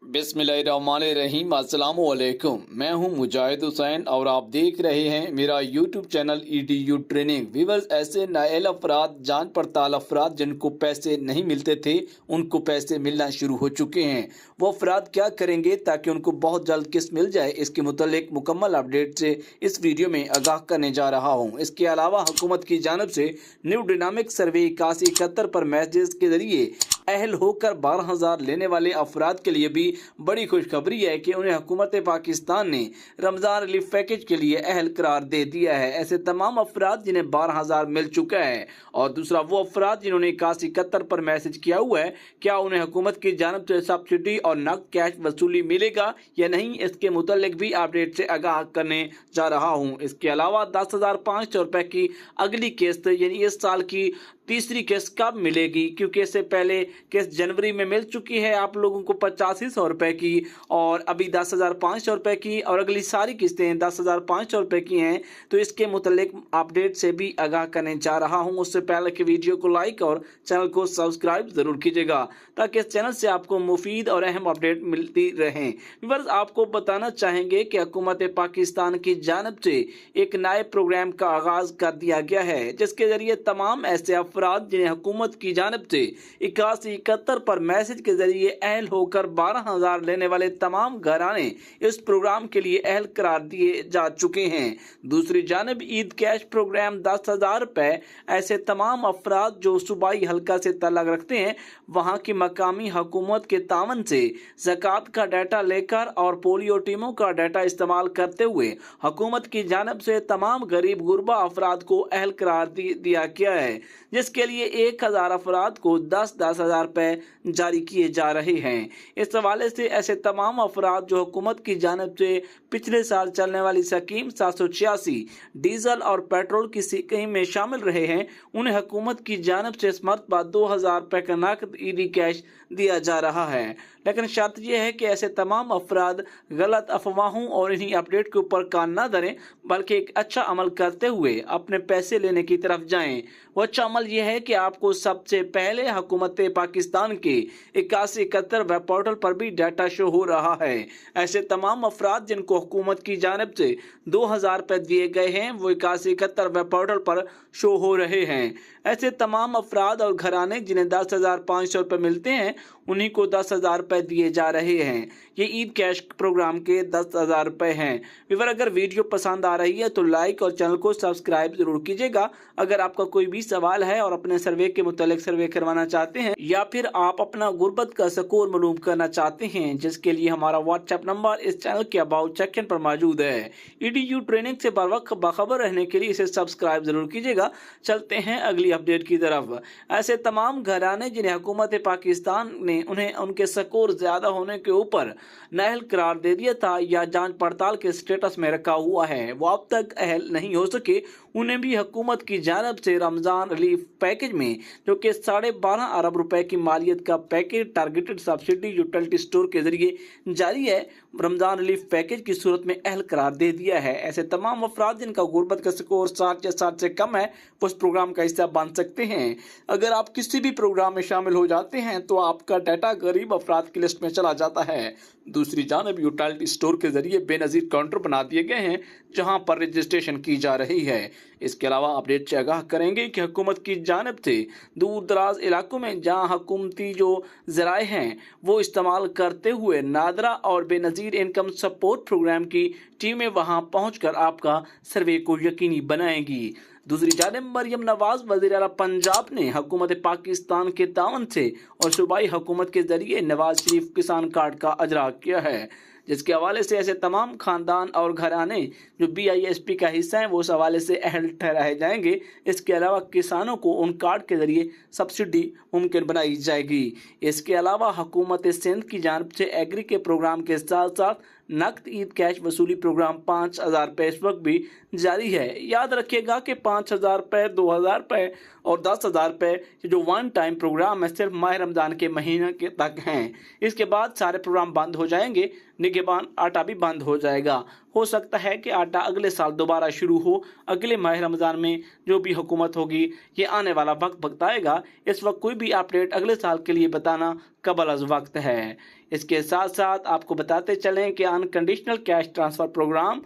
बिस्मिल्लाहिर्रहमानिर्रहीम अस्सलाम वालेकुम। मैं हूं मुजाहिद हुसैन और आप देख रहे हैं मेरा YouTube channel EDU training. Viewers, ऐसे नाअहल अफराद, जान पड़ताल अफराद जिनको पैसे नहीं मिलते थे उनको पैसे मिलना शुरू हो चुके हैं। वो अफराद क्या करेंगे ताकि उनको बहुत जल्द किस्त मिल जाए, इसके मुतालिक मुकम्मल अपडेट से इस वीडियो में आगाह करने जा रहा हूँ। इसके अलावा हुकूमत की जानिब से न्यू डायनामिक सर्वे 8171 पर मैसेज के जरिए अहल होकर 12,000 लेने वाले अफराद के लिए भी बड़ी खुशखबरी है कि उन्हें हुकूमत पाकिस्तान ने रमज़ान रिलीफ पैकेज के लिए अहल करार दे दिया है। ऐसे तमाम अफराद जिन्हें 12,000 मिल चुका है, और दूसरा वो अफराद जिन्होंने 8171 पर मैसेज किया हुआ है, क्या उन्हें हुकूमत की जानिब से सब्सिडी और नकद कैश वसूली मिलेगा या नहीं, इसके मुतालिक भी अपडेट से आगाह करने जा रहा हूँ। इसके अलावा 10,500 रुपये की अगली किस्त यानी इस साल की तीसरी किस्त कब मिलेगी, क्योंकि इससे पहले किस्त जनवरी में मिल चुकी है आप लोगों को 8500 रुपये की, और अभी 10,500 रुपये की, और अगली सारी किस्तें 10,500 रुपये की हैं। तो इसके मुतालिक अपडेट से भी आगाह करने जा रहा हूं। उससे पहले कि वीडियो को लाइक और चैनल को सब्सक्राइब ज़रूर कीजिएगा ताकि इस चैनल से आपको मुफीद और अहम अपडेट मिलती रहें। व्यूअर्स, आपको बताना चाहेंगे कि हुकूमत पाकिस्तान की जानिब से एक नए प्रोग्राम का आगाज़ कर दिया गया है, जिसके ज़रिए तमाम ऐसे अफराद जिन्हें हुकूमत की जानिब से 8171 पर मैसेज के जरिए अहल होकर 12,000 लेने वाले तमाम घराने इस प्रोग्राम के लिए अहल करार दिए जा चुके हैं। दूसरी जानिब ईद कैश प्रोग्राम 10,000 रुपये ऐसे तमाम अफराद जो सूबाई हल्का से तल्लक रखते हैं, वहाँ की मकामी हुकूमत के तावन से ज़कात का डाटा लेकर और पोलियो टीमों का डाटा इस्तेमाल करते हुए हुकूमत की जानिब से तमाम गरीब गुरबा अफराद को अहल करार दिया गया है, जिसके लिए 1,000 अफराद को 10,000 रुपये जारी किए जा रहे हैं। इस हवाले से ऐसे तमाम अफराद जो हुकूमत की जानिब से पिछले साल चलने वाली स्कीम 786 डीजल और पेट्रोल की स्कीम में शामिल रहे हैं, उन्हें हुकूमत की जानिब से इस मरतबा 2,000 रुपये का नकद ईदी कैश दिया जा रहा है। लेकिन शर्त यह है कि ऐसे तमाम अफराद गलत अफवाहों और इन्हीं अपडेट के ऊपर कान न धरें, बल्कि एक अच्छा अमल करते हुए अपने पैसे लेने की तरफ जाएं। वो अच्छा अमल यह है कि आपको सबसे पहले हुकूमत पाकिस्तान के 8171 वेब पोर्टल पर भी डाटा शो हो रहा है। ऐसे तमाम अफराद जिनको हुकूमत की जानिब से 2,000 रुपये दिए गए हैं, वो 8171 वेब पोर्टल पर शो हो रहे हैं। ऐसे तमाम अफराद और घराने जिन्हें 10,500 रुपये मिलते हैं, उन्हीं को 10,000 रुपये दिए जा रहे हैं। ये ईद कैश प्रोग्राम के 10,000 रुपये हैं। व्यूअर, अगर वीडियो पसंद आ रही है तो लाइक और चैनल को सब्सक्राइब जरूर कीजिएगा। अगर आपका कोई भी सवाल है और अपने सर्वे के मुतालिक सर्वे करवाना चाहते हैं, या फिर आप अपना गुर्बत का स्कोर मालूम करना चाहते हैं, जिसके लिए हमारा व्हाट्सएप नंबर इस चैनल के अबाउट सेक्शन पर मौजूद है। EDU ट्रेनिंग से बर वक्त बाखबर रहने के लिए इसे सब्सक्राइब जरूर कीजिएगा। चलते हैं अगली अपडेट की तरफ। ऐसे तमाम घराने जिन्हें हुकूमत पाकिस्तान ने उन्हें उनके स्कोर ज्यादा होने के ऊपर नाअहल करार दे दिया था या जांच पड़ताल के स्टेटस में रखा हुआ है, वो अब तक अहल नहीं हो सके, उन्हें भी हुकूमत की जानिब से रमज़ान रिलीफ पैकेज में, जो कि 12.5 अरब रुपए की मालियत का package targeted subsidy utility store के जरिए जारी है, रमज़ान रिलीफ पैकेज की सूरत में अहल करार दे दिया है। ऐसे तमाम अफराद जिनका गुर्बत का स्कोर 60 या 60 से कम है, वो इस प्रोग्राम का हिस्सा बन सकते हैं। अगर आप किसी भी प्रोग्राम में शामिल हो जाते हैं तो आपका डाटा गरीब अफराद की लिस्ट में चला जाता है। दूसरी जानिब यूटिलिटी स्टोर के जरिए बेनज़ीर काउंटर बना दिए गए हैं, जहां पर रजिस्ट्रेशन की जा रही है। इसके अलावा अपडेट से आगाह करेंगे कि हुकूमत की जानिब से दूर दराज इलाकों में जहां हुकूमती जो ज़राए हैं वो इस्तेमाल करते हुए नादरा और बेनज़ीर इनकम सपोर्ट प्रोग्राम की टीमें वहां पहुंचकर आपका सर्वे को यकीनी बनाएंगी। दूसरी जानिब मरियम नवाज वज़ीर आला पंजाब ने हुकूमत पाकिस्तान के तावन से और सूबाई हुकूमत के जरिए नवाज शरीफ किसान कार्ड का अजरा किया है, जिसके हवाले से ऐसे तमाम खानदान और घराने जो BISP का हिस्सा हैं वो इस हवाले से अहल ठहराए जाएंगे। इसके अलावा किसानों को उन कार्ड के जरिए सब्सिडी मुमकिन बनाई जाएगी। इसके अलावा हुकूमत सिंध की जानिब से एग्री के प्रोग्राम के साथ साथ नकद ईद कैश वसूली प्रोग्राम 5,000 रुपये इस वक्त भी जारी है। याद रखिएगा कि 5,000 रुपये, 2,000 रुपये और 10,000 रुपये जो वन टाइम प्रोग्राम है सिर्फ माह रमज़ान के महीने के तक हैं। इसके बाद सारे प्रोग्राम बंद हो जाएंगे। निगहबान आटा भी बंद हो जाएगा। हो सकता है कि आटा अगले साल दोबारा शुरू हो, अगले माह रमज़ान में जो भी हुकूमत होगी ये आने वाला वक्त बताएगा। इस वक्त कोई भी अपडेट अगले साल के लिए बताना कबल अज़ वक्त है। اس کے ساتھ ساتھ آپ کو بتاتے چلیں کہ انکنڈیشنل کیش ٹرانسفر پروگرام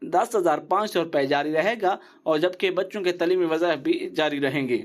10,500 روپے جاری رہے گا اور جبکہ بچوں کے تعلیمی وظائف بھی جاری رہیں گے۔